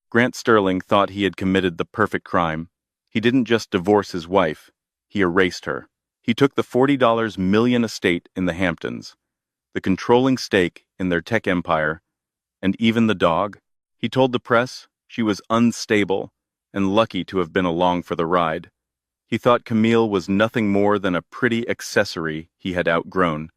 Grant Sterling thought he had committed the perfect crime. He didn't just divorce his wife, he erased her. He took the $40 million estate in the Hamptons, the controlling stake in their tech empire, and even the dog. He told the press she was unstable and lucky to have been along for the ride. He thought Camille was nothing more than a pretty accessory he had outgrown.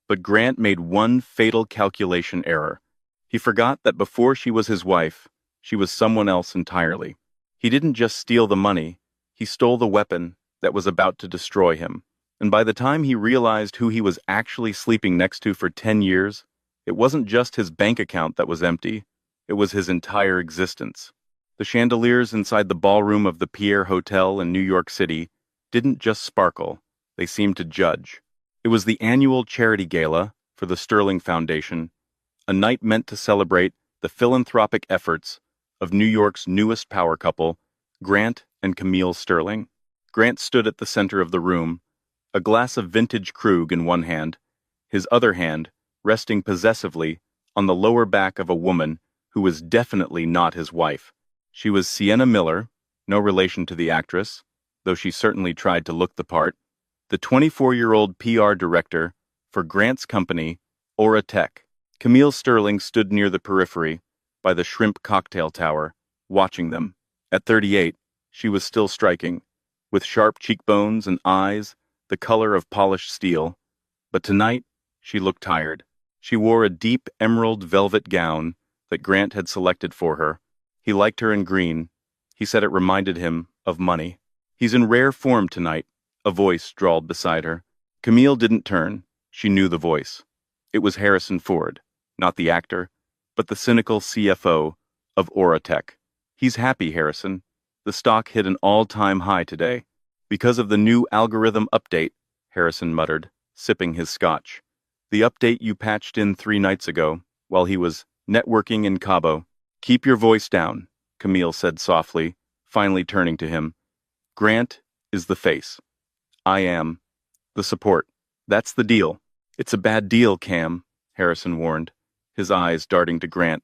But Grant made one fatal calculation error. He forgot that before she was his wife, she was someone else entirely. He didn't just steal the money, he stole the weapon that was about to destroy him. And by the time he realized who he was actually sleeping next to for 10 years, it wasn't just his bank account that was empty, it was his entire existence. The chandeliers inside the ballroom of the Pierre Hotel in New York City didn't just sparkle, they seemed to judge. It was the annual charity gala for the Sterling Foundation, a night meant to celebrate the philanthropic efforts of New York's newest power couple, Grant and Camille Sterling. Grant stood at the center of the room, a glass of vintage Krug in one hand, his other hand resting possessively on the lower back of a woman who was definitely not his wife. She was Sienna Miller, no relation to the actress, though she certainly tried to look the part, the 24-year-old PR director for Grant's company, Aura Tech. Camille Sterling stood near the periphery, by the shrimp cocktail tower, watching them. At 38, she was still striking, with sharp cheekbones and eyes the color of polished steel. But tonight, she looked tired. She wore a deep emerald velvet gown that Grant had selected for her. He liked her in green. He said it reminded him of money. "He's in rare form tonight," a voice drawled beside her. Camille didn't turn. She knew the voice. It was Harrison Ford, not the actor, but the cynical CFO of Aura Tech. "He's happy, Harrison. The stock hit an all-time high today. Because of the new algorithm update," Harrison muttered, sipping his scotch. "The update you patched in 3 nights ago, while he was networking in Cabo." "Keep your voice down," Camille said softly, finally turning to him. "Grant is the face. I am the support. That's the deal." "It's a bad deal, Cam," Harrison warned, his eyes darting to Grant,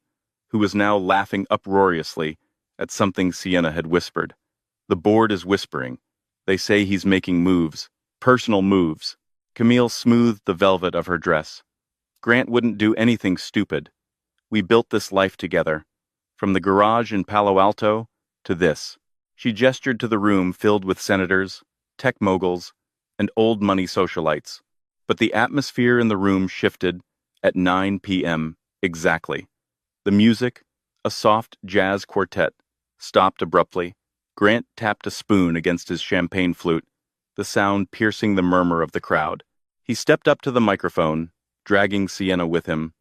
who was now laughing uproariously at something Sienna had whispered. "The board is whispering. They say he's making moves, personal moves." Camille smoothed the velvet of her dress. "Grant wouldn't do anything stupid. We built this life together, from the garage in Palo Alto to this." She gestured to the room filled with senators, tech moguls, and old money socialites. But the atmosphere in the room shifted at 9 p.m. exactly. The music, a soft jazz quartet, stopped abruptly. Grant tapped a spoon against his champagne flute, the sound piercing the murmur of the crowd. He stepped up to the microphone, dragging Sienna with him,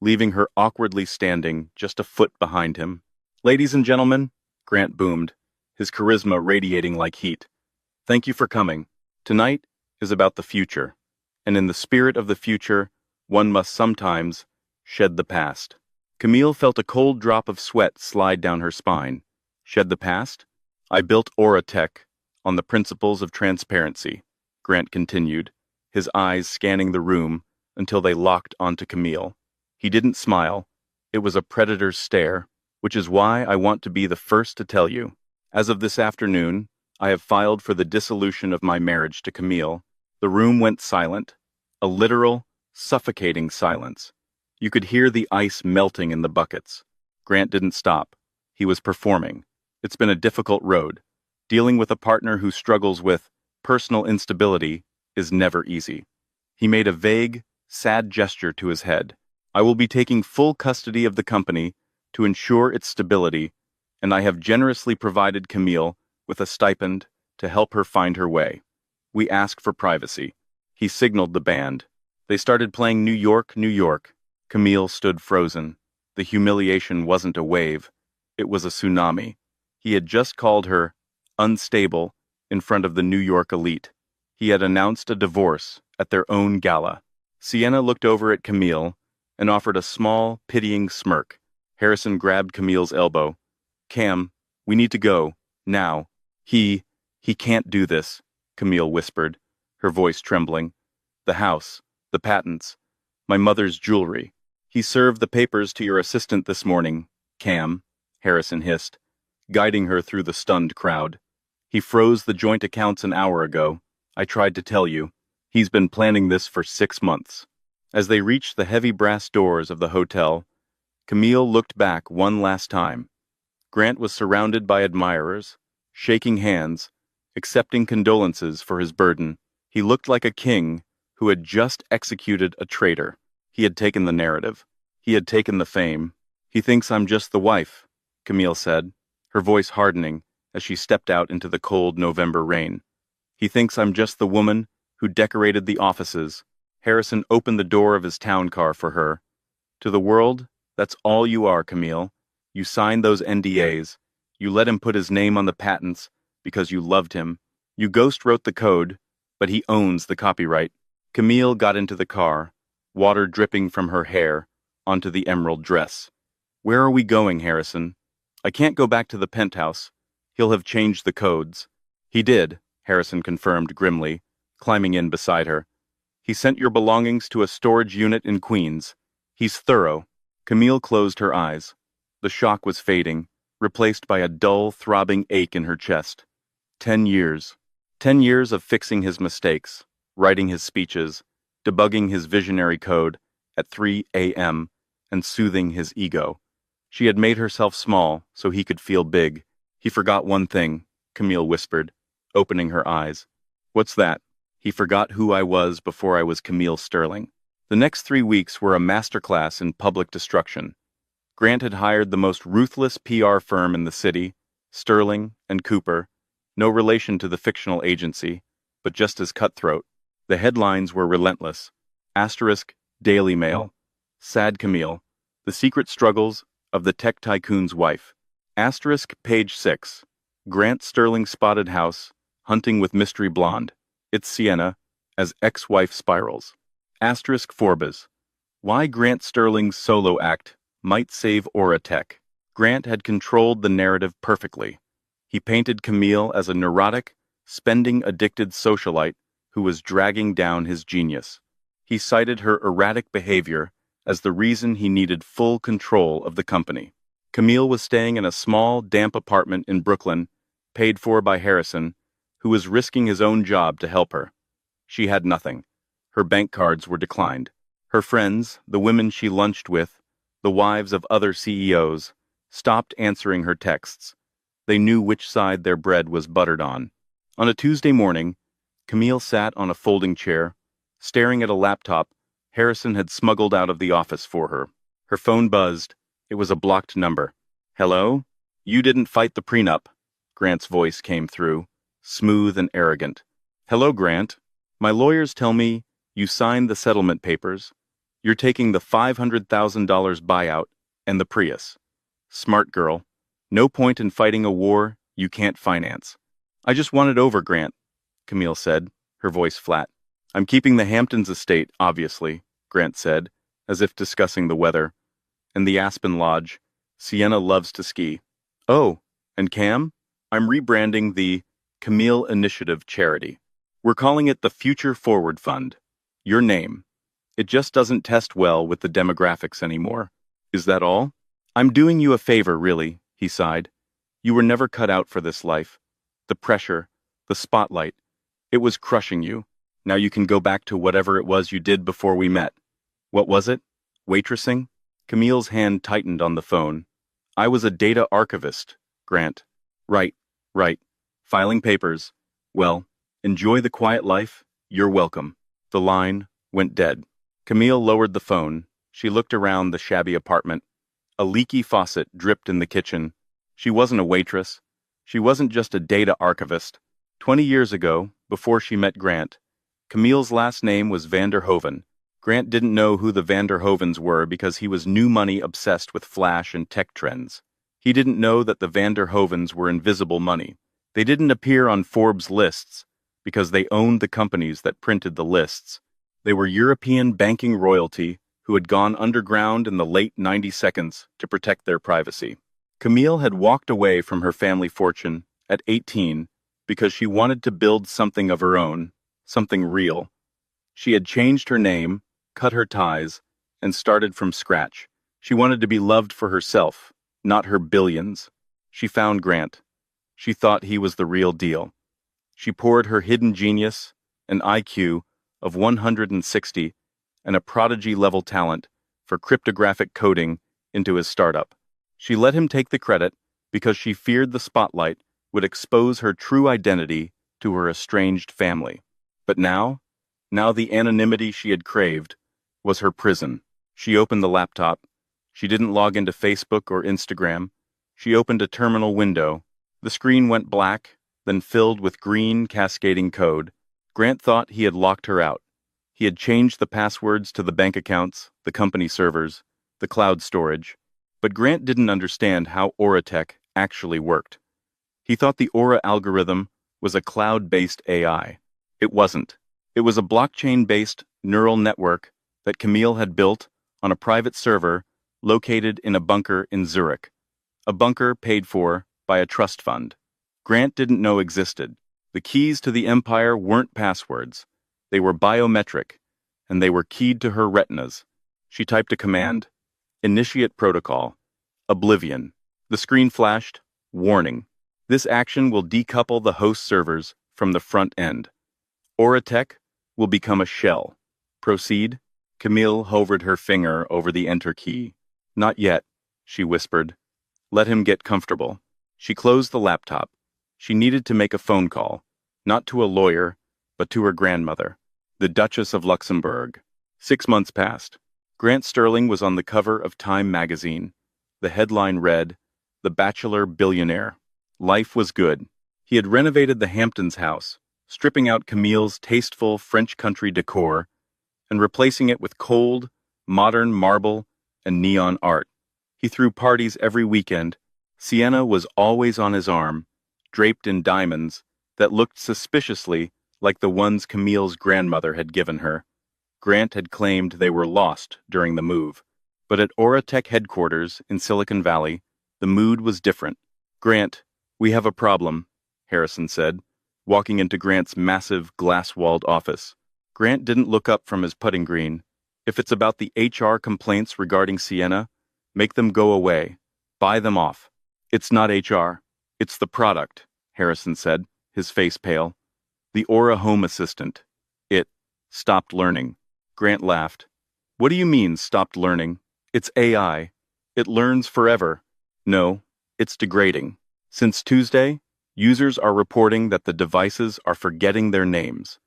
leaving her awkwardly standing just a foot behind him. "Ladies and gentlemen," Grant boomed, his charisma radiating like heat, "thank you for coming. Tonight is about the future, and in the spirit of the future, one must sometimes shed the past." Camille felt a cold drop of sweat slide down her spine. "Shed the past? I built Aura Tech on the principles of transparency," Grant continued, his eyes scanning the room until they locked onto Camille. He didn't smile. It was a predator's stare, which is why I want to be the first to tell you. As of this afternoon, I have filed for the dissolution of my marriage to Camille. The room went silent, a literal, suffocating silence. You could hear the ice melting in the buckets. Grant didn't stop. He was performing. It's been a difficult road. Dealing with a partner who struggles with personal instability is never easy. He made a vague, sad gesture to his head. "I will be taking full custody of the company to ensure its stability, and I have generously provided Camille with a stipend to help her find her way. We ask for privacy." He signaled the band. They started playing New York, New York. Camille stood frozen. The humiliation wasn't a wave. It was a tsunami. He had just called her unstable in front of the New York elite. He had announced a divorce at their own gala. Sienna looked over at Camille and offered a small, pitying smirk. Harrison grabbed Camille's elbow. "Cam, we need to go, now. He can't do this," Camille whispered, her voice trembling. "The house, the patents, my mother's jewelry. He served the papers to your assistant this morning, Cam," Harrison hissed, guiding her through the stunned crowd. He froze the joint accounts an hour ago. I tried to tell you. He's been planning this for 6 months. As they reached the heavy brass doors of the hotel, Camille looked back one last time. Grant was surrounded by admirers, shaking hands, accepting condolences for his burden. He looked like a king who had just executed a traitor. He had taken the narrative. He had taken the fame. He thinks I'm just the wife, Camille said, her voice hardening as she stepped out into the cold November rain. He thinks I'm just the woman who decorated the offices. Harrison opened the door of his town car for her. To the world, that's all you are, Camille. You signed those NDAs. You let him put his name on the patents because you loved him. You ghost-wrote the code, but he owns the copyright. Camille got into the car, water dripping from her hair onto the emerald dress. Where are we going, Harrison? I can't go back to the penthouse. He'll have changed the codes. He did, Harrison confirmed grimly, climbing in beside her. He sent your belongings to a storage unit in Queens. He's thorough. Camille closed her eyes. The shock was fading, replaced by a dull, throbbing ache in her chest. 10 years. 10 years of fixing his mistakes, writing his speeches, debugging his visionary code at 3 a.m., and soothing his ego. She had made herself small so he could feel big. He forgot one thing, Camille whispered, opening her eyes. What's that? He forgot who I was before I was Camille Sterling. The next 3 weeks were a masterclass in public destruction. Grant had hired the most ruthless PR firm in the city, Sterling and Cooper, no relation to the fictional agency, but just as cutthroat. The headlines were relentless. Asterisk, Daily Mail. Sad Camille. The secret struggles of the tech tycoon's wife. Asterisk, page 6. Grant Sterling spotted house, hunting with mystery blonde. It's Sienna, as ex-wife spirals. Asterisk, Forbes. Why Grant Sterling's solo act might save Aura Tech. Grant had controlled the narrative perfectly. He painted Camille as a neurotic, spending-addicted socialite who was dragging down his genius. He cited her erratic behavior as the reason he needed full control of the company. Camille was staying in a small, damp apartment in Brooklyn, paid for by Harrison, who was risking his own job to help her. She had nothing. Her bank cards were declined. Her friends, the women she lunched with, the wives of other CEOs, stopped answering her texts. They knew which side their bread was buttered on. On a Tuesday morning, Camille sat on a folding chair, staring at a laptop Harrison had smuggled out of the office for her. Her phone buzzed. It was a blocked number. Hello? You didn't fight the prenup. Grant's voice came through, smooth and arrogant. Hello, Grant. My lawyers tell me you signed the settlement papers. You're taking the $500,000 buyout and the Prius. Smart girl. No point in fighting a war you can't finance. I just want it over, Grant, Camille said, her voice flat. I'm keeping the Hamptons estate, obviously, Grant said, as if discussing the weather. And the Aspen Lodge. Sienna loves to ski. Oh, and Cam? I'm rebranding the Camille Initiative charity. We're calling it the Future Forward Fund. Your name. It just doesn't test well with the demographics anymore. Is that all? I'm doing you a favor, really, he sighed. You were never cut out for this life. The pressure, the spotlight, it was crushing you. Now you can go back to whatever it was you did before we met. What was it? Waitressing? Camille's hand tightened on the phone. I was a data archivist, Grant. Right. Filing papers. Well, enjoy the quiet life. You're welcome. The line went dead. Camille lowered the phone. She looked around the shabby apartment. A leaky faucet dripped in the kitchen. She wasn't a waitress. She wasn't just a data archivist. 20 years ago, before she met Grant, Camille's last name was Vanderhoven. Grant didn't know who the Vanderhovens were because he was new money obsessed with flash and tech trends. He didn't know that the Vanderhovens were invisible money. They didn't appear on Forbes lists because they owned the companies that printed the lists. They were European banking royalty who had gone underground in the late 90 seconds to protect their privacy. Camille had walked away from her family fortune at 18 because she wanted to build something of her own, something real. She had changed her name, cut her ties, and started from scratch. She wanted to be loved for herself, not her billions. She found Grant. She thought he was the real deal. She poured her hidden genius, an IQ of 160, and a prodigy-level talent for cryptographic coding into his startup. She let him take the credit because she feared the spotlight would expose her true identity to her estranged family. But now the anonymity she had craved was her prison. She opened the laptop. She didn't log into Facebook or Instagram. She opened a terminal window. The screen went black, then filled with green, cascading code. Grant thought he had locked her out. He had changed the passwords to the bank accounts, the company servers, the cloud storage. But Grant didn't understand how Auratech actually worked. He thought the Aura algorithm was a cloud-based AI. It wasn't. It was a blockchain-based neural network that Camille had built on a private server located in a bunker in Zurich. A bunker paid for by a trust fund. Grant didn't know existed. The keys to the empire weren't passwords. They were biometric, and they were keyed to her retinas. She typed a command, initiate protocol, oblivion. The screen flashed, warning. This action will decouple the host servers from the front end. Auratech will become a shell. Proceed? Camille hovered her finger over the enter key. Not yet, she whispered. Let him get comfortable. She closed the laptop. She needed to make a phone call, not to a lawyer, but to her grandmother, the Duchess of Luxembourg. 6 months passed. Grant Sterling was on the cover of Time magazine. The headline read, "The Bachelor Billionaire." Life was good. He had renovated the Hamptons house, stripping out Camille's tasteful French country decor and replacing it with cold, modern marble and neon art. He threw parties every weekend. Sienna was always on his arm, draped in diamonds that looked suspiciously like the ones Camille's grandmother had given her. Grant had claimed they were lost during the move. But at Auratech headquarters in Silicon Valley, the mood was different. "Grant, we have a problem," Harrison said, walking into Grant's massive, glass-walled office. Grant didn't look up from his putting green. "If it's about the HR complaints regarding Sienna, make them go away. Buy them off." "It's not HR. It's the product," Harrison said, his face pale. "The Aura Home Assistant. It stopped learning." Grant laughed. "What do you mean, stopped learning? It's AI. It learns forever." "No, it's degrading. Since Tuesday, users are reporting that the devices are forgetting their names.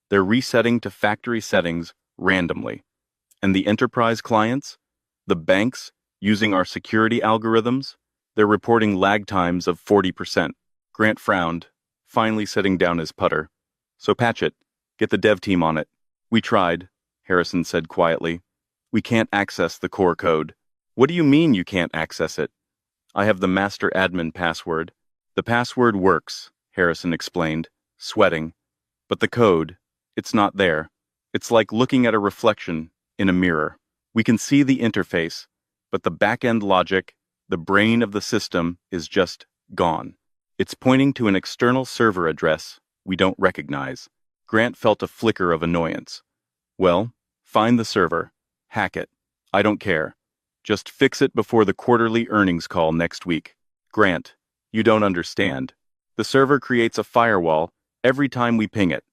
They're resetting to factory settings randomly. And the enterprise clients, the banks using our security algorithms, they're reporting lag times of 40%. Grant frowned, finally setting down his putter. "So patch it. Get the dev team on it." "We tried," Harrison said quietly. "We can't access the core code." "What do you mean you can't access it?" "I have the master admin password." "The password works," Harrison explained, sweating. "But the code, it's not there. It's like looking at a reflection in a mirror. We can see the interface, but the back-end logic, the brain of the system, is just gone. It's pointing to an external server address we don't recognize." Grant felt a flicker of annoyance. "Well, find the server. Hack it. I don't care. Just fix it before the quarterly earnings call next week." "Grant, you don't understand. The server creates a firewall every time we ping it,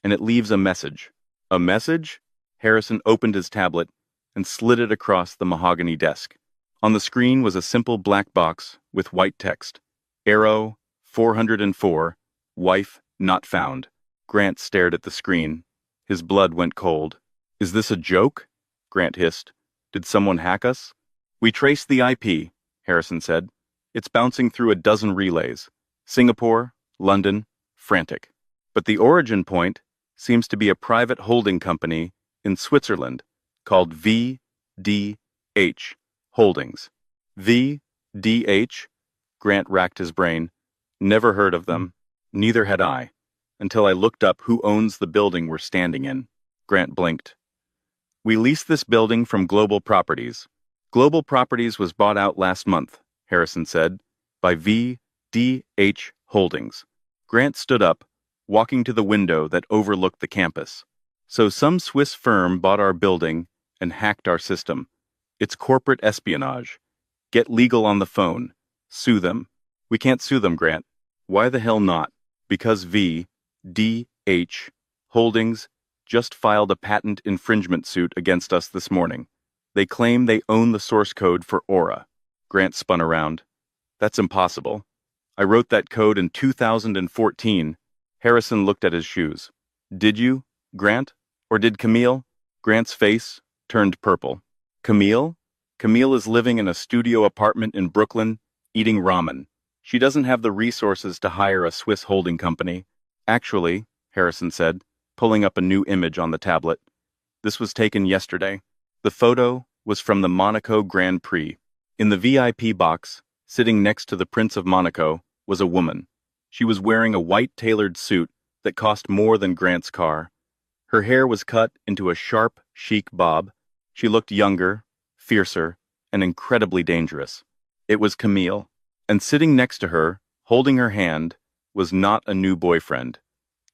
and it leaves a message." "A message?" Harrison opened his tablet and slid it across the mahogany desk. On the screen was a simple black box with white text. "Arrow 404, wife not found." Grant stared at the screen. His blood went cold. "Is this a joke?" Grant hissed. "Did someone hack us?" "We traced the IP," Harrison said. "It's bouncing through a dozen relays. Singapore, London, frantic. But the origin point seems to be a private holding company in Switzerland called VDH Holdings." VDH? Grant racked his brain. "Never heard of them. Neither had I, until I looked up who owns the building we're standing in." Grant blinked. "We leased this building from Global Properties. Global Properties was bought out last month," Harrison said, "by VDH Holdings." Grant stood up, walking to the window that overlooked the campus. "So some Swiss firm bought our building and hacked our system. It's corporate espionage. Get legal on the phone. Sue them. We can't sue them, Grant. Why the hell not? Because V.D.H. Holdings just filed a patent infringement suit against us this morning. They claim they own the source code for Aura. Grant spun around. That's impossible. I wrote that code in 2014. Harrison looked at his shoes. Did you, Grant? Or did Camille? Grant's face turned purple. Camille? Camille is living in a studio apartment in Brooklyn, eating ramen. She doesn't have the resources to hire a Swiss holding company. Actually, Harrison said, pulling up a new image on the tablet. This was taken yesterday. The photo was from the Monaco Grand Prix. In the VIP box, sitting next to the Prince of Monaco, was a woman. She was wearing a white tailored suit that cost more than Grant's car. Her hair was cut into a sharp, chic bob. She looked younger, fiercer, and incredibly dangerous. It was Camille, and sitting next to her, holding her hand, was not a new boyfriend.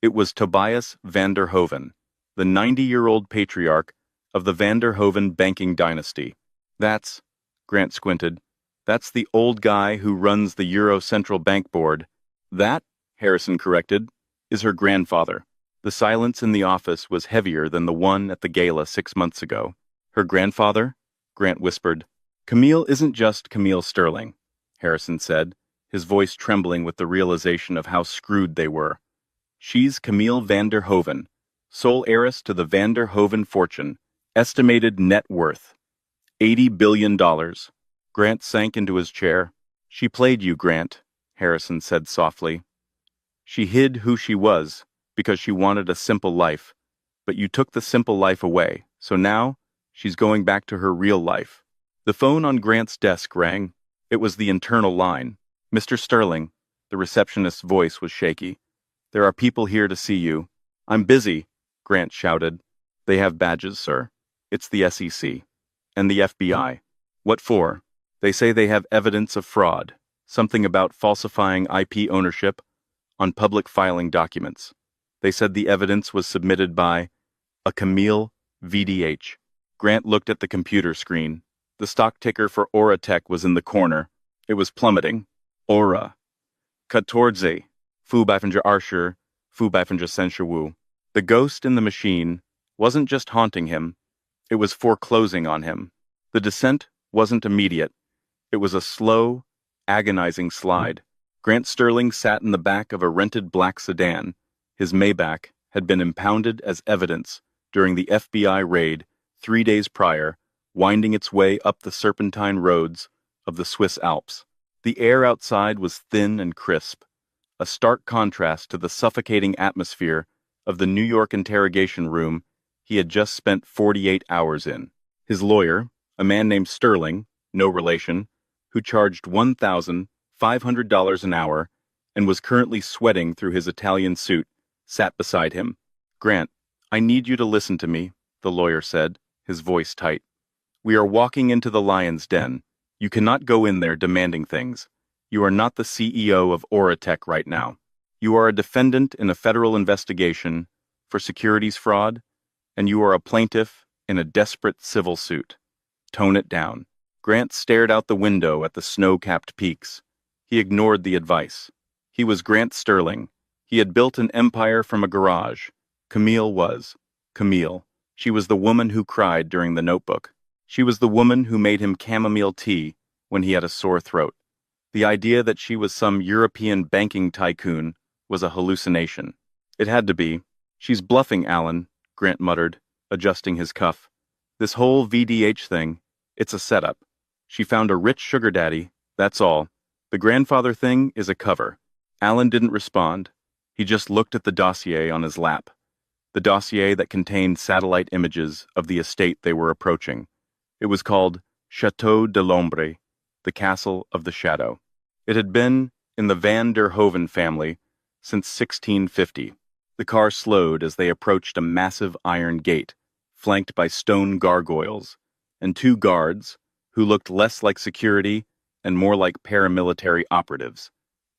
It was Tobias van der Hoven, the 90-year-old patriarch of the van der Hoven banking dynasty. Grant squinted, that's the old guy who runs the Euro Central Bank Board. That, Harrison corrected, is her grandfather. The silence in the office was heavier than the one at the gala 6 months ago. Her grandfather? Grant whispered. Camille isn't just Camille Sterling, Harrison said, his voice trembling with the realization of how screwed they were. She's Camille van der Hoven, sole heiress to the van der Hoven fortune, estimated net worth $80 billion. Grant sank into his chair. She played you, Grant, Harrison said softly. She hid who she was because she wanted a simple life, but you took the simple life away, so now she's going back to her real life. The phone on Grant's desk rang. It was the internal line. Mr. Sterling, the receptionist's voice was shaky. There are people here to see you. I'm busy, Grant shouted. They have badges, sir. It's the SEC. And the FBI. What for? They say they have evidence of fraud, something about falsifying IP ownership on public filing documents. They said the evidence was submitted by a Camille VDH. Grant looked at the computer screen. The stock ticker for Aura Tech was in the corner. It was plummeting. Aura. 14. Fubeifinger Archer, Fubeifinger Sensuwu. The ghost in the machine wasn't just haunting him, it was foreclosing on him. The descent wasn't immediate. It was a slow, agonizing slide. Grant Sterling sat in the back of a rented black sedan. His Maybach had been impounded as evidence during the FBI raid 3 days prior, winding its way up the serpentine roads of the Swiss Alps. The air outside was thin and crisp, a stark contrast to the suffocating atmosphere of the New York interrogation room he had just spent 48 hours in. His lawyer, a man named Sterling, no relation, who charged $1,500 an hour and was currently sweating through his Italian suit, sat beside him. Grant, I need you to listen to me, the lawyer said, his voice tight. We are walking into the lion's den. You cannot go in there demanding things. You are not the CEO of Aura Tech right now. You are a defendant in a federal investigation for securities fraud, and you are a plaintiff in a desperate civil suit. Tone it down. Grant stared out the window at the snow-capped peaks. He ignored the advice. He was Grant Sterling. He had built an empire from a garage. Camille was. Camille. She was the woman who cried during the notebook. She was the woman who made him chamomile tea when he had a sore throat. The idea that she was some European banking tycoon was a hallucination. It had to be. She's bluffing, Alan, Grant muttered, adjusting his cuff. This whole VDH thing, it's a setup. She found a rich sugar daddy, that's all. The grandfather thing is a cover. Alan didn't respond. He just looked at the dossier on his lap. The dossier that contained satellite images of the estate they were approaching. It was called Château de l'Ombre, the Castle of the Shadow. It had been in the Van der Hoven family since 1650. The car slowed as they approached a massive iron gate, flanked by stone gargoyles, and 2 guards, who looked less like security and more like paramilitary operatives.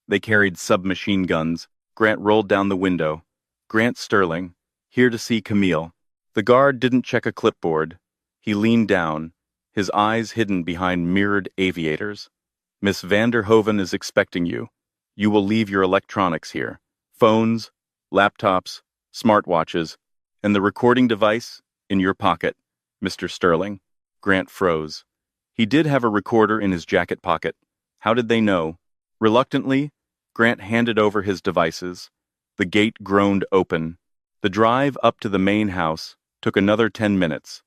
They carried submachine guns. Grant rolled down the window. Grant Sterling, here to see Camille. The guard didn't check a clipboard. He leaned down, his eyes hidden behind mirrored aviators. Miss van der Hoven is expecting you. You will leave your electronics here. Phones, laptops, smartwatches, and the recording device in your pocket, Mr. Sterling. Grant froze. He did have a recorder in his jacket pocket. How did they know? Reluctantly, Grant handed over his devices. The gate groaned open. The drive up to the main house took another 10 minutes.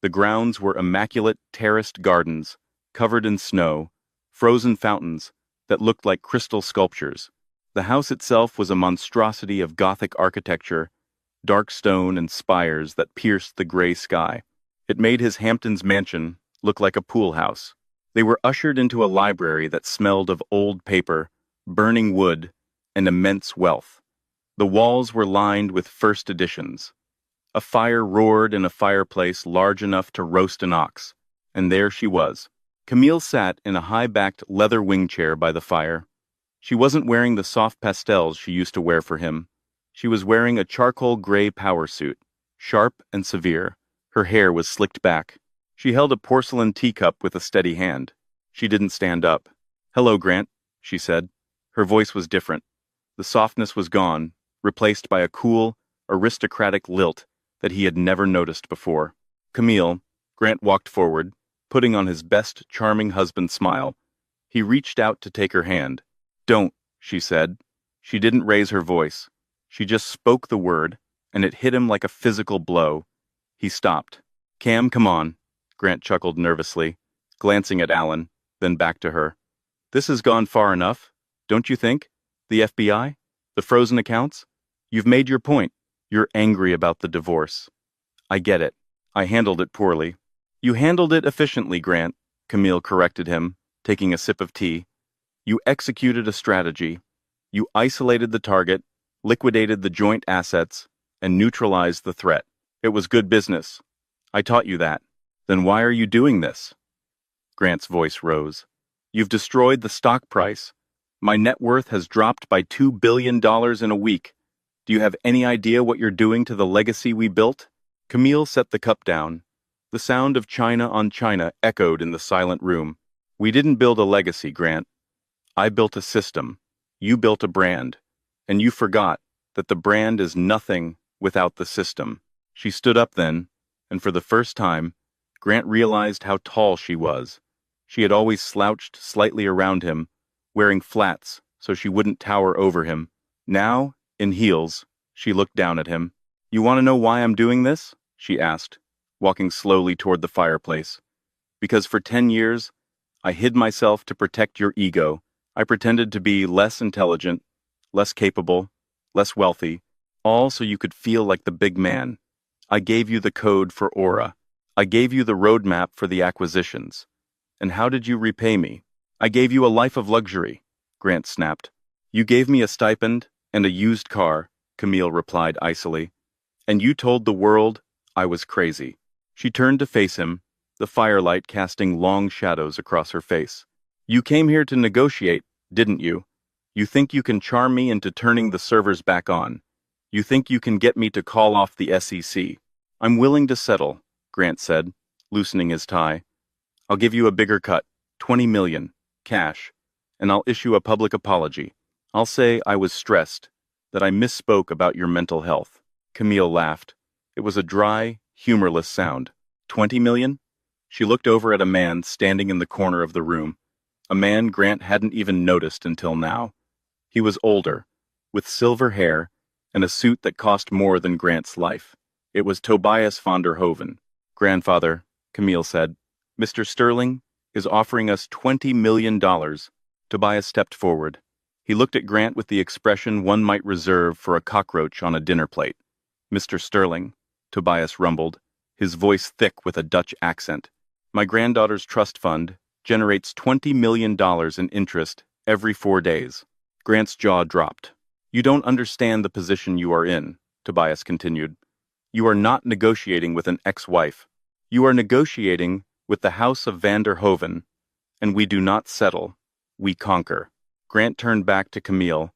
The grounds were immaculate terraced gardens, covered in snow, frozen fountains that looked like crystal sculptures. The house itself was a monstrosity of Gothic architecture, dark stone and spires that pierced the gray sky. It made his Hamptons mansion look like a pool house. They were ushered into a library that smelled of old paper, burning wood, and immense wealth. The walls were lined with first editions. A fire roared in a fireplace large enough to roast an ox, and there she was. Camille sat in a high-backed leather wing chair by the fire. She wasn't wearing the soft pastels she used to wear for him. She was wearing a charcoal gray power suit, sharp and severe. Her hair was slicked back. She held a porcelain teacup with a steady hand. She didn't stand up. "Hello, Grant," she said. Her voice was different. The softness was gone, replaced by a cool, aristocratic lilt that he had never noticed before. "Camille," Grant walked forward, putting on his best charming husband smile. He reached out to take her hand. "Don't," she said. She didn't raise her voice. She just spoke the word, and it hit him like a physical blow. He stopped. "Cam, come on," Grant chuckled nervously, glancing at Alan, then back to her. "This has gone far enough, don't you think? The FBI? The frozen accounts? You've made your point. You're angry about the divorce. I get it. I handled it poorly." "You handled it efficiently, Grant," Camille corrected him, taking a sip of tea. "You executed a strategy. You isolated the target, liquidated the joint assets, and neutralized the threat. It was good business. I taught you that. Then why are you doing this?" Grant's voice rose. "You've destroyed the stock price. My net worth has dropped by $2 billion in a week. Do you have any idea what you're doing to the legacy we built?" Camille set the cup down. The sound of china on china echoed in the silent room. "We didn't build a legacy, Grant. I built a system. You built a brand. And you forgot that the brand is nothing without the system." She stood up then, and for the first time, Grant realized how tall she was. She had always slouched slightly around him, wearing flats so she wouldn't tower over him. Now, in heels, she looked down at him. "You want to know why I'm doing this?" she asked, walking slowly toward the fireplace. "Because for 10 years, I hid myself to protect your ego. I pretended to be less intelligent, less capable, less wealthy, all so you could feel like the big man. I gave you the code for aura. I gave you the roadmap for the acquisitions. And how did you repay me? I gave you a life of luxury," Grant snapped. "You gave me a stipend and a used car," Camille replied icily. "And you told the world I was crazy." She turned to face him, the firelight casting long shadows across her face. "You came here to negotiate, didn't you? You think you can charm me into turning the servers back on. You think you can get me to call off the SEC. I'm willing to settle," Grant said, loosening his tie. "I'll give you a bigger cut, 20 million, cash, and I'll issue a public apology. I'll say I was stressed, that I misspoke about your mental health." Camille laughed. It was a dry, humorless sound. 20 million? She looked over at a man standing in the corner of the room, a man Grant hadn't even noticed until now. He was older, with silver hair, and a suit that cost more than Grant's life. It was Tobias van der Hoven. "Grandfather," Camille said, "Mr. Sterling is offering us $20 million. Tobias stepped forward. He looked at Grant with the expression one might reserve for a cockroach on a dinner plate. "Mr. Sterling," Tobias rumbled, his voice thick with a Dutch accent, "my granddaughter's trust fund generates $20 million in interest every 4 days." Grant's jaw dropped. "You don't understand the position you are in," Tobias continued. "You are not negotiating with an ex-wife. You are negotiating with the House of van der Hoven, and we do not settle. We conquer." Grant turned back to Camille,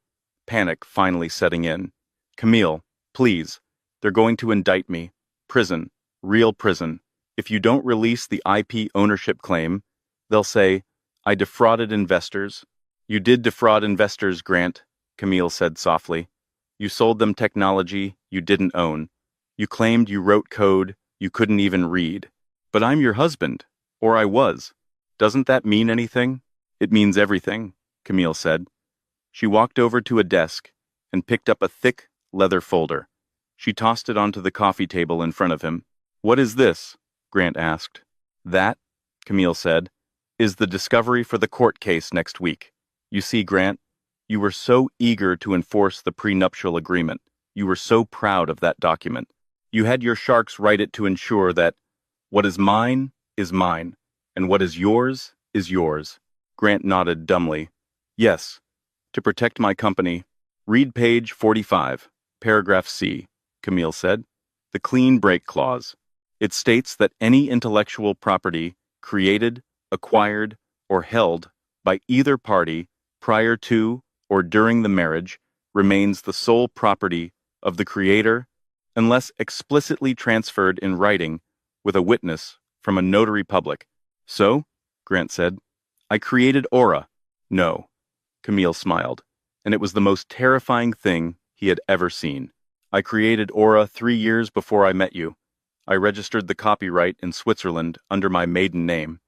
panic finally setting in. "Camille, please. They're going to indict me. Prison. Real prison. If you don't release the IP ownership claim, they'll say, I defrauded investors. You did defraud investors, Grant, Camille said softly. You sold them technology you didn't own. You claimed you wrote code you couldn't even read. But I'm your husband, or I was. Doesn't that mean anything? It means everything, Camille said. She walked over to a desk and picked up a thick leather folder. She tossed it onto the coffee table in front of him. What is this? Grant asked. That, Camille said, is the discovery for the court case next week. You see, Grant, you were so eager to enforce the prenuptial agreement. You were so proud of that document. You had your sharks write it to ensure that what is mine, and what is yours. Grant nodded dumbly. Yes, to protect my company. Read page 45, paragraph C, Camille said. The clean break clause. It states that any intellectual property created, acquired, or held by either party prior to or during the marriage remains the sole property of the creator unless explicitly transferred in writing with a witness from a notary public. So, Grant said, I created Aura. No, Camille smiled, and it was the most terrifying thing he had ever seen. I created Aura 3 years before I met you. I registered the copyright in Switzerland under my maiden name,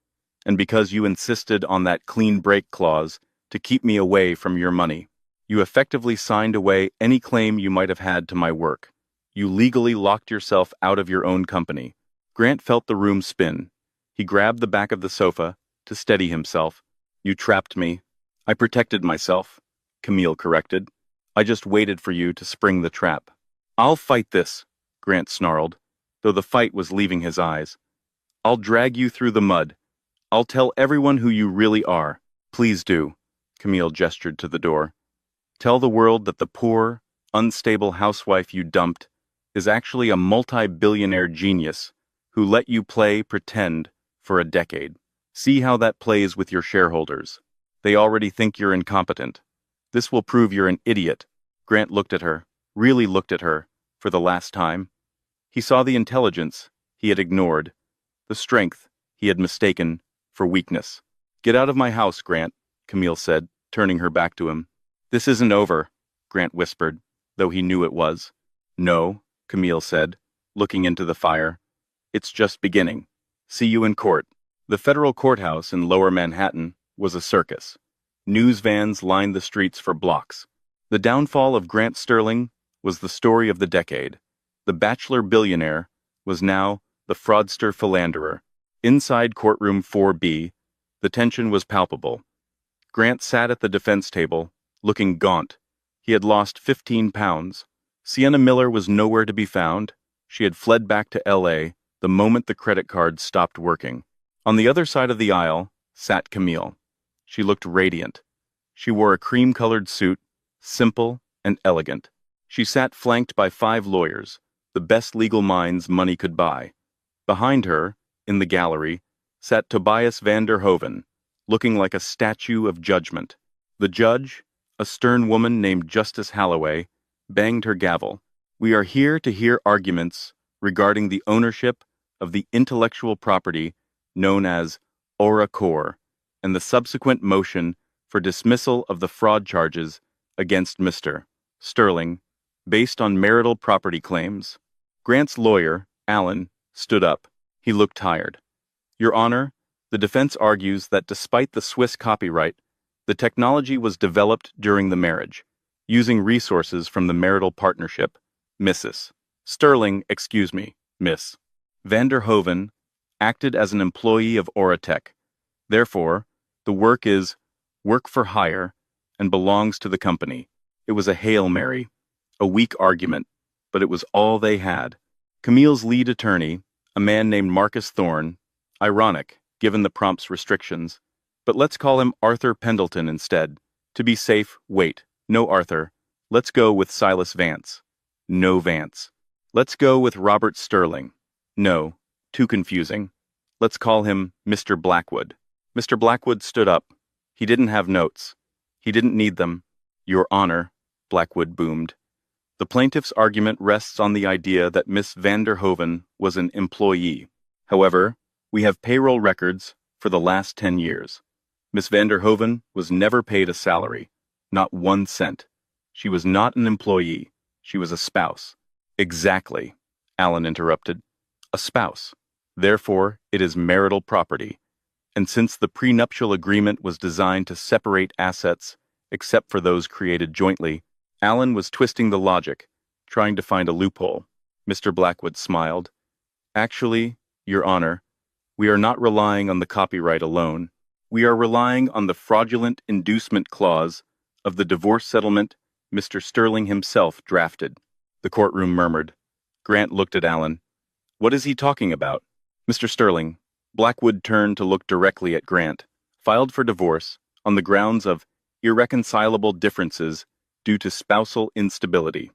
and because you insisted on that clean break clause to keep me away from your money, you effectively signed away any claim you might have had to my work. You legally locked yourself out of your own company. Grant felt the room spin. He grabbed the back of the sofa to steady himself. You trapped me. I protected myself, Camille corrected. I just waited for you to spring the trap. I'll fight this, Grant snarled, though the fight was leaving his eyes. I'll drag you through the mud. I'll tell everyone who you really are. Please do, Camille gestured to the door. Tell the world that the poor, unstable housewife you dumped is actually a multi-billionaire genius who let you play pretend for a decade. See how that plays with your shareholders. They already think you're incompetent. This will prove you're an idiot. Grant looked at her, really looked at her, for the last time. He saw the intelligence he had ignored, the strength he had mistaken for weakness. Get out of my house, Grant, Camille said, turning her back to him. This isn't over, Grant whispered, though he knew it was. No, Camille said, looking into the fire. It's just beginning. See you in court. The federal courthouse in Lower Manhattan was a circus. News vans lined the streets for blocks. The downfall of Grant Sterling was the story of the decade. The bachelor billionaire was now the fraudster philanderer. Inside courtroom 4B, the tension was palpable. Grant sat at the defense table, looking gaunt. He had lost 15 pounds. Sienna Miller was nowhere to be found. She had fled back to L.A. the moment the credit card stopped working. On the other side of the aisle sat Camille. She looked radiant. She wore a cream-colored suit, simple and elegant. She sat flanked by 5 lawyers, the best legal minds money could buy. Behind her, in the gallery, sat Tobias van der Hoven, looking like a statue of judgment. The judge, a stern woman named Justice Halloway, banged her gavel. We are here to hear arguments regarding the ownership of the intellectual property known as Aura Core and the subsequent motion for dismissal of the fraud charges against Mr. Sterling based on marital property claims. Grant's lawyer, Allen, stood up. He looked tired. Your Honor, the defense argues that despite the Swiss copyright, the technology was developed during the marriage, using resources from the marital partnership. Mrs. Sterling, Miss. Van der Hoven acted as an employee of Auratech. Therefore, the work is work for hire and belongs to the company. It was a Hail Mary, a weak argument, but it was all they had. Camille's lead attorney, a man named Marcus Thorne, ironic given the prompt's restrictions, but let's call him Arthur Pendleton instead. To be safe, wait, no Arthur. Let's go with Silas Vance. No Vance. Let's go with Robert Sterling. No, too confusing. Let's call him Mr. Blackwood. Mr. Blackwood stood up. He didn't have notes. He didn't need them. Your Honor, Blackwood boomed. The plaintiff's argument rests on the idea that Miss van der Hoven was an employee. However, we have payroll records for the last 10 years. Miss Vanderhoven was never paid a salary, not 1 cent. She was not an employee. She was a spouse. Exactly, Alan interrupted. A spouse. Therefore, it is marital property. And since the prenuptial agreement was designed to separate assets, except for those created jointly, Alan was twisting the logic, trying to find a loophole. Mr. Blackwood smiled. Actually, Your Honor, we are not relying on the copyright alone. We are relying on the fraudulent inducement clause of the divorce settlement Mr. Sterling himself drafted. The courtroom murmured. Grant looked at Alan. What is he talking about? Mr. Sterling, Blackwood turned to look directly at Grant, filed for divorce on the grounds of irreconcilable differences due to spousal instability.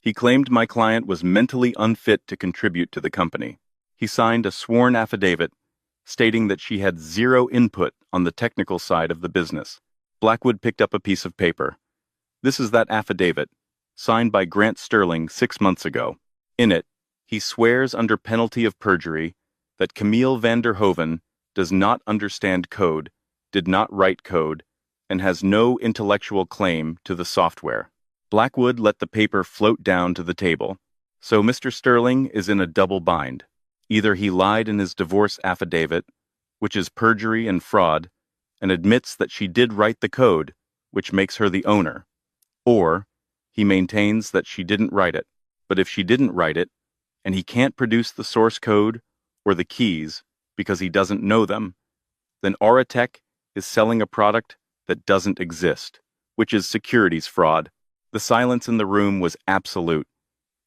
He claimed my client was mentally unfit to contribute to the company. He signed a sworn affidavit stating that she had zero input on the technical side of the business. Blackwood picked up a piece of paper. This is that affidavit, signed by Grant Sterling 6 months ago. In it, he swears under penalty of perjury that Camille Vanderhoven does not understand code, did not write code, and has no intellectual claim to the software. Blackwood let the paper float down to the table. So Mr. Sterling is in a double bind. Either he lied in his divorce affidavit, which is perjury and fraud, and admits that she did write the code, which makes her the owner, or he maintains that she didn't write it. But if she didn't write it, and he can't produce the source code or the keys because he doesn't know them, then Auratech is selling a product that doesn't exist, which is securities fraud. The silence in the room was absolute.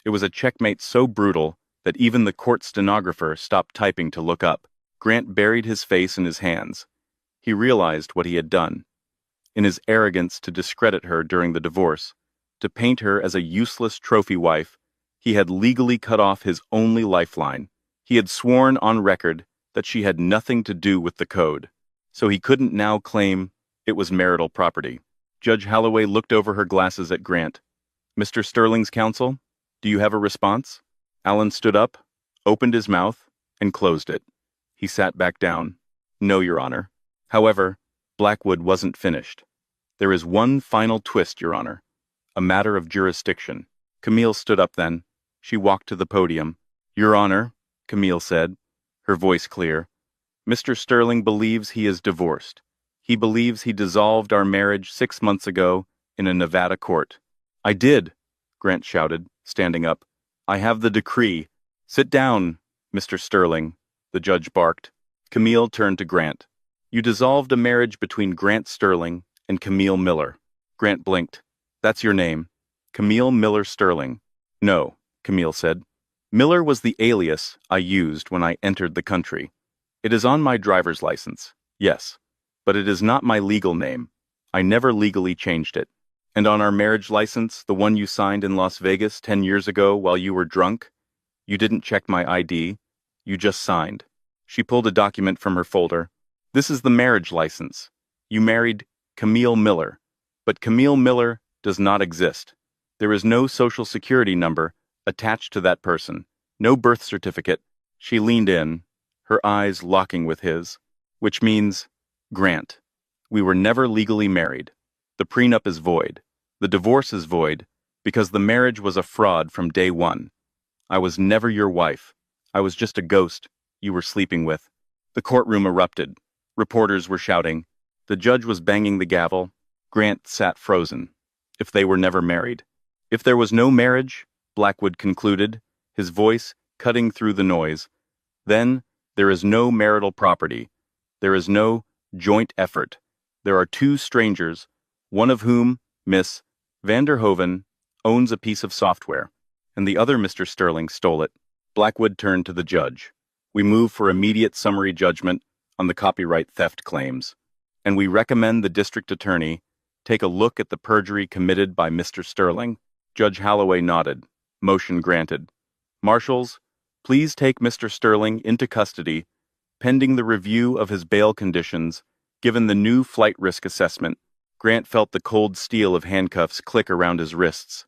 It was a checkmate so brutal that even the court stenographer stopped typing to look up. Grant buried his face in his hands. He realized what he had done. In his arrogance to discredit her during the divorce, to paint her as a useless trophy wife, he had legally cut off his only lifeline. He had sworn on record that she had nothing to do with the code, so he couldn't now claim it was marital property. Judge Holloway looked over her glasses at Grant. Mr. Sterling's counsel, do you have a response? Alan stood up, opened his mouth, and closed it. He sat back down. No, Your Honor. However, Blackwood wasn't finished. There is one final twist, Your Honor. A matter of jurisdiction. Camille stood up then. She walked to the podium. Your Honor, Camille said, her voice clear, Mr. Sterling believes he is divorced. He believes he dissolved our marriage 6 months ago in a Nevada court. I did, Grant shouted, standing up. I have the decree. Sit down, Mr. Sterling, the judge barked. Camille turned to Grant. You dissolved a marriage between Grant Sterling and Camille Miller. Grant blinked. That's your name. Camille Miller Sterling. No, Camille said. Miller was the alias I used when I entered the country. It is on my driver's license, yes, but it is not my legal name. I never legally changed it. And on our marriage license, the one you signed in Las Vegas 10 years ago while you were drunk, you didn't check my ID. You just signed. She pulled a document from her folder. This is the marriage license. You married Camille Miller, but Camille Miller does not exist. There is no social security number attached to that person, no birth certificate. She leaned in, her eyes locking with his, which means, Grant, we were never legally married. The prenup is void. The divorce is void because the marriage was a fraud from day one. I was never your wife. I was just a ghost you were sleeping with. The courtroom erupted. Reporters were shouting. The judge was banging the gavel. Grant sat frozen. If they were never married. If there was no marriage, Blackwood concluded, his voice cutting through the noise, then there is no marital property. There is no joint effort. There are two strangers, one of whom, Miss Vanderhoven, owns a piece of software, and the other Mr. Sterling stole it. Blackwood turned to the judge. We move for immediate summary judgment on the copyright theft claims, and we recommend the district attorney take a look at the perjury committed by Mr. Sterling. Judge Holloway nodded. Motion granted. Marshals, please take Mr. Sterling into custody, pending the review of his bail conditions, given the new flight risk assessment. Grant felt the cold steel of handcuffs click around his wrists.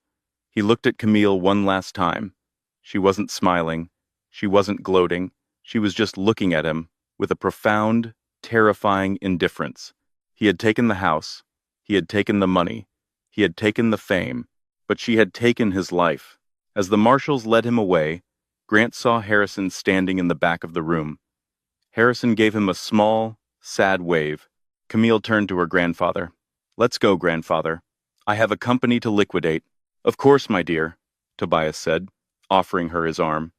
He looked at Camille one last time. She wasn't smiling. She wasn't gloating. She was just looking at him with a profound, terrifying indifference. He had taken the house. He had taken the money. He had taken the fame. But she had taken his life. As the marshals led him away, Grant saw Harrison standing in the back of the room. Harrison gave him a small, sad wave. Camille turned to her grandfather. "Let's go, grandfather. I have a company to liquidate." "Of course, my dear," Tobias said, offering her his arm.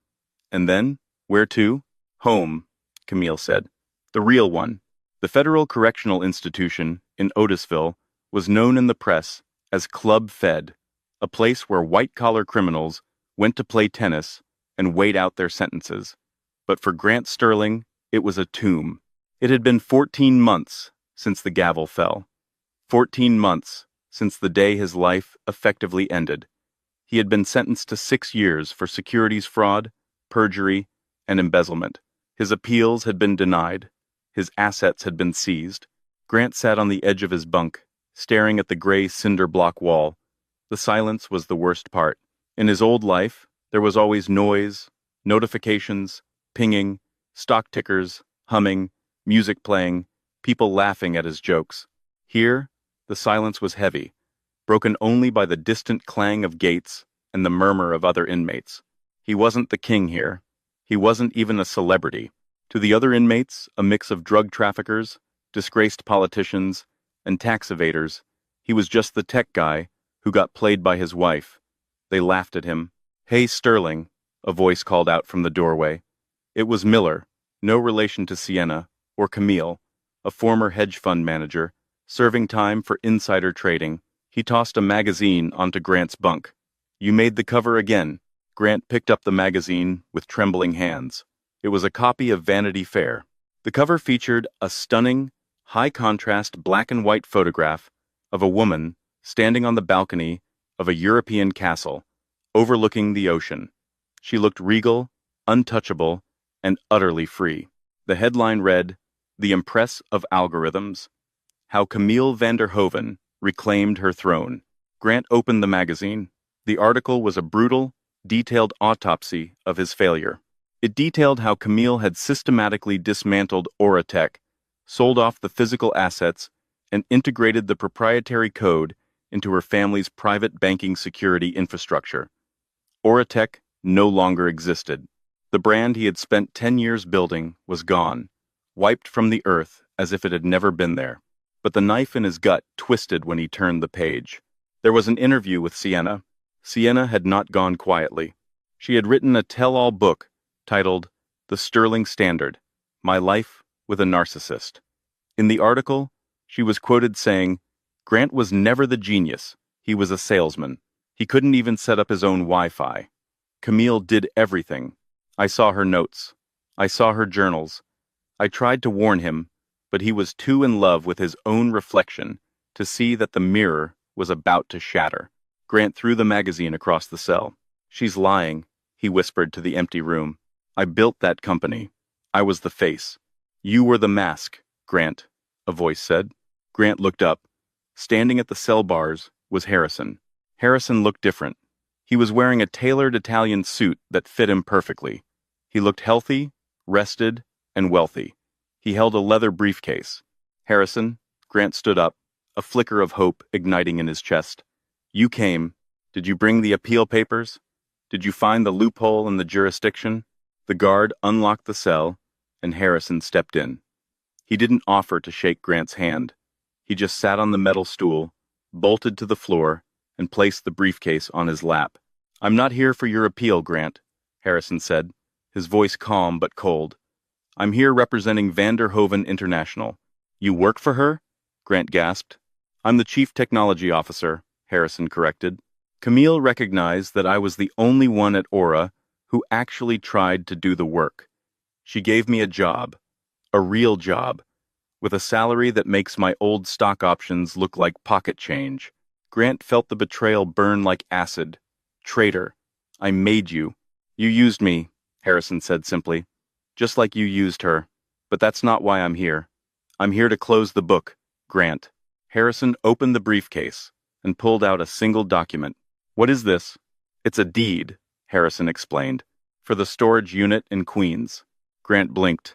"And then, where to?" "Home," Camille said. "The real one." The Federal Correctional Institution in Otisville was known in the press as Club Fed, a place where white-collar criminals went to play tennis and wait out their sentences. But for Grant Sterling, it was a tomb. It had been 14 months since the gavel fell. 14 months since the day his life effectively ended. He had been sentenced to 6 years for securities fraud, perjury, and embezzlement. His appeals had been denied. His assets had been seized. Grant sat on the edge of his bunk, staring at the gray cinder block wall. The silence was the worst part. In his old life, there was always noise, notifications, pinging, stock tickers, humming, music playing, people laughing at his jokes. Here, the silence was heavy, broken only by the distant clang of gates and the murmur of other inmates. He wasn't the king here. He wasn't even a celebrity. To the other inmates, a mix of drug traffickers, disgraced politicians, and tax evaders, he was just the tech guy who got played by his wife. They laughed at him. "Hey, Sterling," a voice called out from the doorway. It was Miller, no relation to Sienna, or Camille, a former hedge fund manager, serving time for insider trading. He tossed a magazine onto Grant's bunk. "You made the cover again." Grant picked up the magazine with trembling hands. It was a copy of Vanity Fair. The cover featured a stunning, high-contrast black and white photograph of a woman standing on the balcony of a European castle, overlooking the ocean. She looked regal, untouchable, and utterly free. The headline read, "The Empress of Algorithms: How Camille van der Hoeven Reclaimed Her Throne." Grant opened the magazine. The article was a brutal, detailed autopsy of his failure. It detailed how Camille had systematically dismantled Oratech, sold off the physical assets, and integrated the proprietary code into her family's private banking security infrastructure. Oratech no longer existed. The brand he had spent 10 years building was gone, wiped from the earth as if it had never been there. But the knife in his gut twisted when he turned the page. There was an interview with Sienna. Sienna had not gone quietly. She had written a tell-all book titled The Sterling Standard: My Life with a Narcissist. In the article, she was quoted saying, "Grant was never the genius. He was a salesman. He couldn't even set up his own Wi-Fi. Camille did everything. I saw her notes. I saw her journals. I tried to warn him, but he was too in love with his own reflection to see that the mirror was about to shatter." Grant threw the magazine across the cell. "She's lying," he whispered to the empty room. "I built that company. I was the face. You were the mask, Grant," a voice said. Grant looked up. Standing at the cell bars was Harrison. Harrison looked different. He was wearing a tailored Italian suit that fit him perfectly. He looked healthy, rested, and wealthy. He held a leather briefcase. "Harrison," Grant stood up, a flicker of hope igniting in his chest. "You came. Did you bring the appeal papers? Did you find the loophole in the jurisdiction?" The guard unlocked the cell, and Harrison stepped in. He didn't offer to shake Grant's hand. He just sat on the metal stool, bolted to the floor, and placed the briefcase on his lap. "I'm not here for your appeal, Grant," Harrison said, his voice calm but cold. "I'm here representing van der Hoeven International." "You work for her?" Grant gasped. "I'm the chief technology officer," Harrison corrected. "Camille recognized that I was the only one at Aura who actually tried to do the work. She gave me a job, a real job, with a salary that makes my old stock options look like pocket change." Grant felt the betrayal burn like acid. "Traitor, I made you." "You used me," Harrison said simply, "just like you used her. But that's not why I'm here. I'm here to close the book, Grant." Harrison opened the briefcase and pulled out a single document. "What is this?" "It's a deed," Harrison explained, "for the storage unit in Queens." Grant blinked.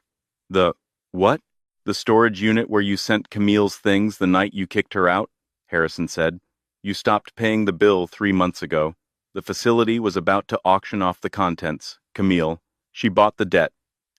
The what? The storage unit where you sent Camille's things the night you kicked her out? Harrison said. You stopped paying the bill 3 months ago. The facility was about to auction off the contents. Camille. She bought the debt.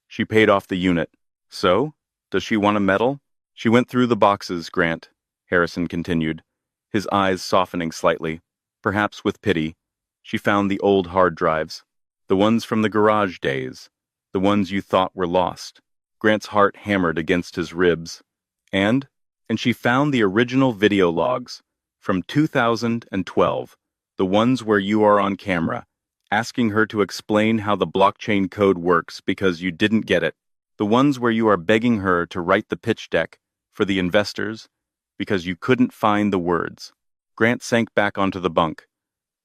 She paid off the unit. So? Does she want a medal? She went through the boxes, Grant, Harrison continued, his eyes softening slightly, perhaps with pity. She found the old hard drives, the ones from the garage days, the ones you thought were lost. Grant's heart hammered against his ribs. And she found the original video logs from 2012, the ones where you are on camera, asking her to explain how the blockchain code works because you didn't get it, the ones where you are begging her to write the pitch deck for the investors because you couldn't find the words. Grant sank back onto the bunk.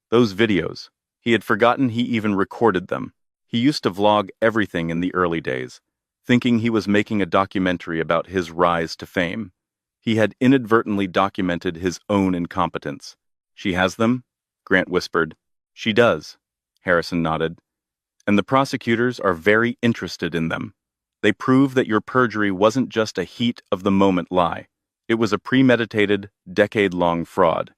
Those videos, he had forgotten he even recorded them. He used to vlog everything in the early days, thinking he was making a documentary about his rise to fame. He had inadvertently documented his own incompetence. She has them? Grant whispered. She does, Harrison nodded. And the prosecutors are very interested in them. They prove that your perjury wasn't just a heat-of-the-moment lie. It was a premeditated, decade-long fraud.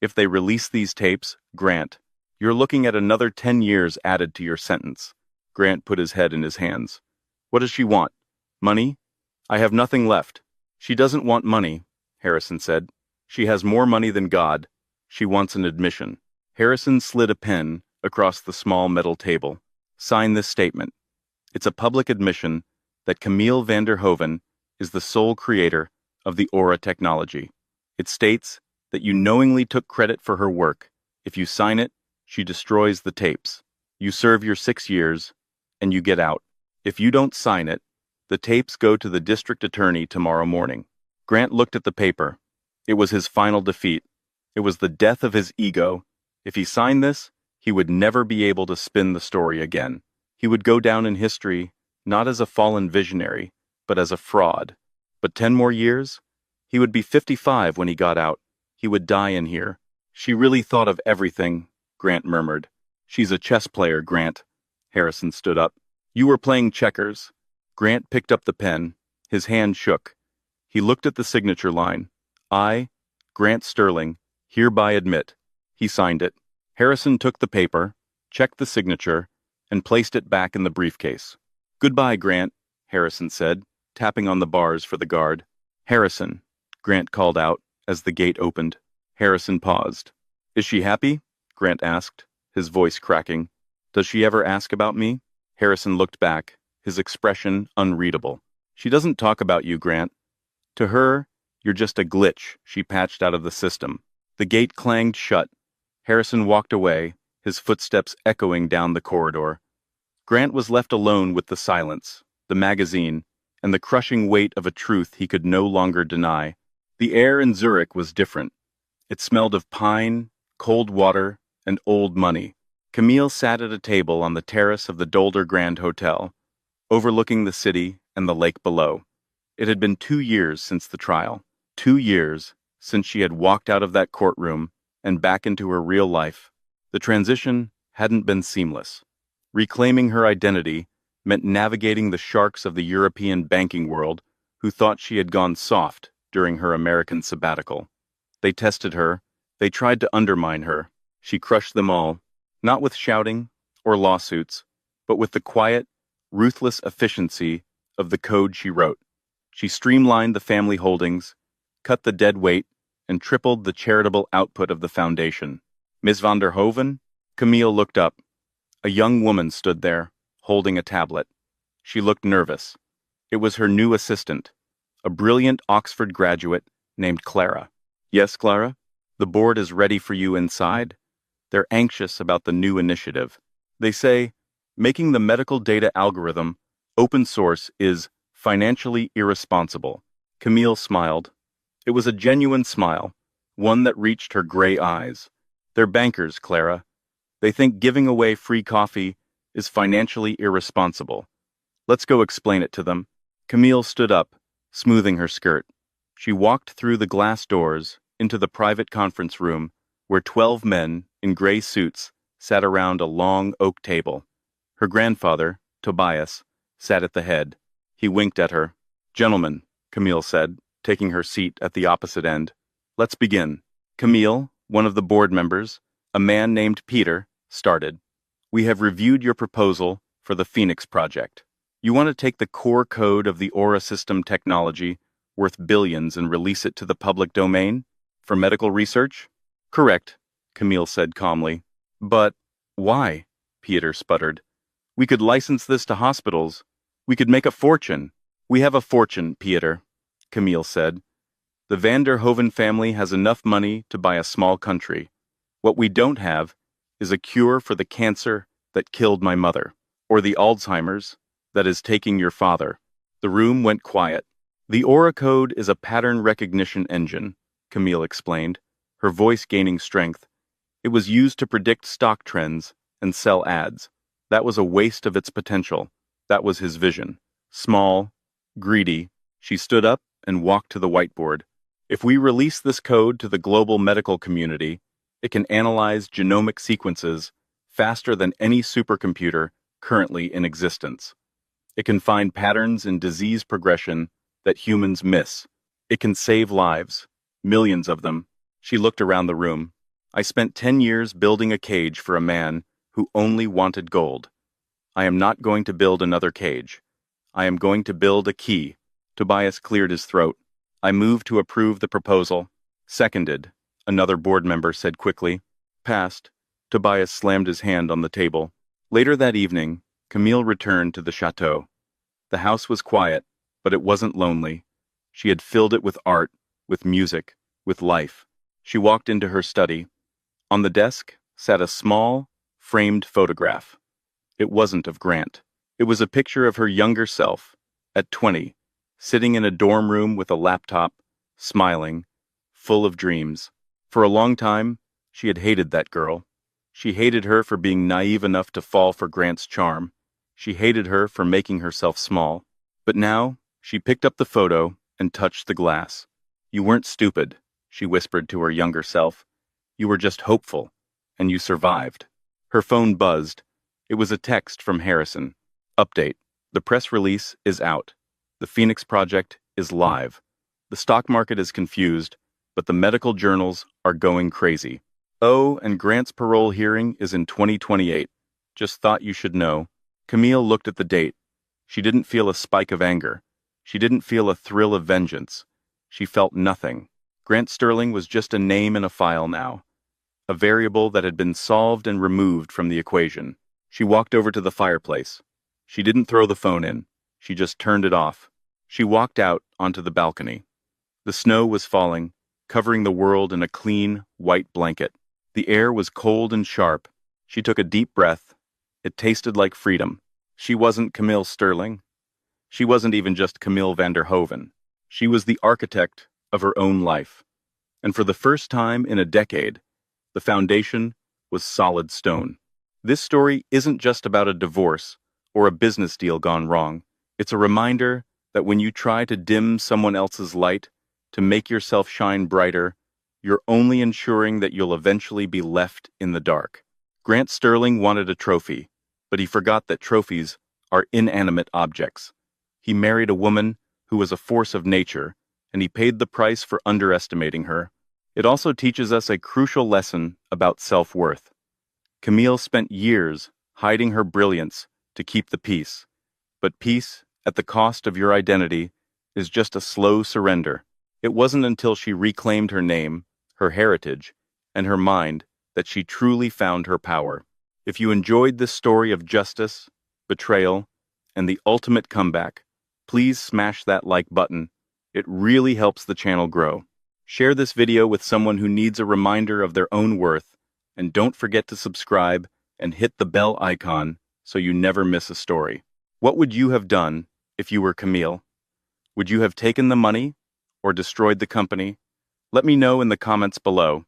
If they release these tapes, Grant, you're looking at another 10 years added to your sentence. Grant put his head in his hands. What does she want? Money? I have nothing left. She doesn't want money, Harrison said. She has more money than God. She wants an admission. Harrison slid a pen across the small metal table. Sign this statement. It's a public admission that Camille van der Hoeven is the sole creator of the Aura technology. It states that you knowingly took credit for her work. If you sign it, she destroys the tapes. You serve your 6 years, and you get out. If you don't sign it, the tapes go to the district attorney tomorrow morning. Grant looked at the paper. It was his final defeat. It was the death of his ego. If he signed this, he would never be able to spin the story again. He would go down in history not as a fallen visionary, but as a fraud. But 10 more years? He would be 55 when he got out. He would die in here. She really thought of everything, Grant murmured. She's a chess player, Grant. Harrison stood up. You were playing checkers. Grant picked up the pen. His hand shook. He looked at the signature line. I, Grant Sterling, hereby admit. He signed it. Harrison took the paper, checked the signature, and placed it back in the briefcase. Goodbye, Grant, Harrison said, tapping on the bars for the guard. Harrison, Grant called out as the gate opened. Harrison paused. Is she happy? Grant asked, his voice cracking. Does she ever ask about me? Harrison looked back, his expression unreadable. She doesn't talk about you, Grant. To her, you're just a glitch she patched out of the system. The gate clanged shut. Harrison walked away, his footsteps echoing down the corridor. Grant was left alone with the silence, the magazine, and the crushing weight of a truth he could no longer deny. The air in Zurich was different. It smelled of pine, cold water, and old money. Camille sat at a table on the terrace of the Dolder Grand Hotel, overlooking the city and the lake below. It had been 2 years since the trial, 2 years since she had walked out of that courtroom and back into her real life. The transition hadn't been seamless. Reclaiming her identity meant navigating the sharks of the European banking world who thought she had gone soft during her American sabbatical. They tested her. They tried to undermine her. She crushed them all, not with shouting or lawsuits, but with the quiet, ruthless efficiency of the code she wrote. She streamlined the family holdings, cut the dead weight, and tripled the charitable output of the foundation. Ms. van der Hoeven? Camille looked up. A young woman stood there, holding a tablet. She looked nervous. It was her new assistant, a brilliant Oxford graduate named Clara. Yes, Clara? The board is ready for you inside. They're anxious about the new initiative. They say, making the medical data algorithm open source is financially irresponsible. Camille smiled. It was a genuine smile, one that reached her gray eyes. They're bankers, Clara. They think giving away free coffee is financially irresponsible. Let's go explain it to them. Camille stood up, smoothing her skirt. She walked through the glass doors into the private conference room where 12 men in gray suits sat around a long oak table. Her grandfather, Tobias, sat at the head. He winked at her. "Gentlemen," Camille said, taking her seat at the opposite end. "Let's begin." Camille, one of the board members, a man named Peter, started. "We have reviewed your proposal for the Phoenix Project. You want to take the core code of the Aura system technology, worth billions, and release it to the public domain? For medical research?" "Correct," Camille said calmly. "But why?" Peter sputtered. "We could license this to hospitals. We could make a fortune." "We have a fortune, Peter," Camille said. "The van der Hoven family has enough money to buy a small country. What we don't have is a cure for the cancer that killed my mother, or the Alzheimer's that is taking your father." The room went quiet. "The Aura code is a pattern recognition engine," Camille explained, her voice gaining strength. "It was used to predict stock trends and sell ads. That was a waste of its potential. That was his vision. Small, greedy." She stood up and walked to the whiteboard. "If we release this code to the global medical community, it can analyze genomic sequences faster than any supercomputer currently in existence. It can find patterns in disease progression that humans miss. It can save lives, millions of them." She looked around the room. "I spent 10 years building a cage for a man who only wanted gold. I am not going to build another cage. I am going to build a key." Tobias cleared his throat. "I move to approve the proposal." "Seconded," another board member said quickly. "Passed." Tobias slammed his hand on the table. Later that evening, Camille returned to the chateau. The house was quiet, but it wasn't lonely. She had filled it with art, with music, with life. She walked into her study. On the desk sat a small, framed photograph. It wasn't of Grant. It was a picture of her younger self, at 20, sitting in a dorm room with a laptop, smiling, full of dreams. For a long time, she had hated that girl. She hated her for being naive enough to fall for Grant's charm. She hated her for making herself small. But now, she picked up the photo and touched the glass. "You weren't stupid," she whispered to her younger self. "You were just hopeful, and you survived." Her phone buzzed. It was a text from Harrison. "Update. The press release is out. The Phoenix Project is live. The stock market is confused, but the medical journals are going crazy. Oh, and Grant's parole hearing is in 2028. Just thought you should know." Camille looked at the date. She didn't feel a spike of anger. She didn't feel a thrill of vengeance. She felt nothing. Grant Sterling was just a name in a file now, a variable that had been solved and removed from the equation. She walked over to the fireplace. She didn't throw the phone in. She just turned it off. She walked out onto the balcony. The snow was falling, covering the world in a clean, white blanket. The air was cold and sharp. She took a deep breath. It tasted like freedom. She wasn't Camille Sterling. She wasn't even just Camille van der Hoven. She was the architect of her own life. And for the first time in a decade, the foundation was solid stone. This story isn't just about a divorce or a business deal gone wrong. It's a reminder that when you try to dim someone else's light, to make yourself shine brighter, you're only ensuring that you'll eventually be left in the dark. Grant Sterling wanted a trophy, but he forgot that trophies are inanimate objects. He married a woman who was a force of nature, and he paid the price for underestimating her. It also teaches us a crucial lesson about self-worth. Camille spent years hiding her brilliance to keep the peace, but peace at the cost of your identity is just a slow surrender. It wasn't until she reclaimed her name, her heritage, and her mind that she truly found her power. If you enjoyed this story of justice, betrayal, and the ultimate comeback, please smash that like button. It really helps the channel grow. Share this video with someone who needs a reminder of their own worth, and don't forget to subscribe and hit the bell icon so you never miss a story. What would you have done if you were Camille? Would you have taken the money or destroyed the company? Let me know in the comments below.